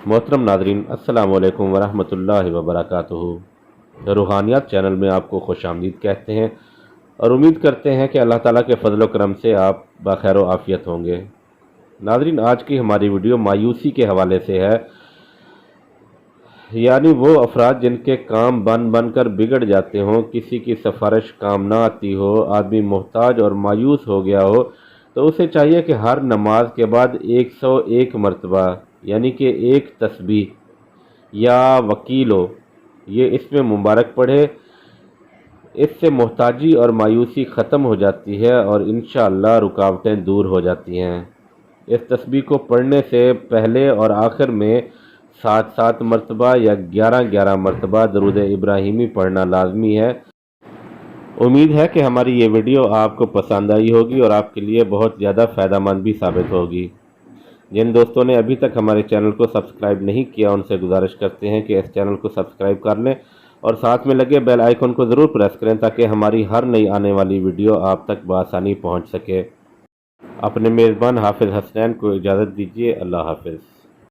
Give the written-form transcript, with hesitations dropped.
मोहतरम नादरीन, अस्सलाम वालेकुम वरहमतुल्लाहि वबरकातुहू। रूहानियात चैनल में आपको खुश आमदीद कहते हैं और उम्मीद करते हैं कि अल्लाह ताला के फजल करम से आप बखैर व आफियत होंगे। नादरीन, आज की हमारी वीडियो मायूसी के हवाले से है, यानी वो अफराद जिनके काम बन बन कर बिगड़ जाते हों, किसी की सिफारिश काम ना आती हो, आदमी मोहताज और मायूस हो गया हो, तो उसे चाहिए कि हर नमाज के बाद 101 मरतबा यानी कि एक तस्बीह या वकील हो ये इसमें मुबारक पढ़े। इससे मोहताजी और मायूसी ख़त्म हो जाती है और इंशाअल्लाह रुकावटें दूर हो जाती हैं। इस तस्बीह को पढ़ने से पहले और आखिर में 7-7 मरतबा या 11-11 मरतबा दरूद इब्राहिमी पढ़ना लाजमी है। उम्मीद है कि हमारी ये वीडियो आपको पसंद आई होगी और आपके लिए बहुत ज़्यादा फ़ायदेमंद भी साबित होगी। जिन दोस्तों ने अभी तक हमारे चैनल को सब्सक्राइब नहीं किया, उनसे गुजारिश करते हैं कि इस चैनल को सब्सक्राइब कर लें और साथ में लगे बेल आइकन को ज़रूर प्रेस करें ताकि हमारी हर नई आने वाली वीडियो आप तक बआसानी पहुंच सके। अपने मेज़बान हाफिज़ हसनैन को इजाज़त दीजिए। अल्लाह हाफिज़।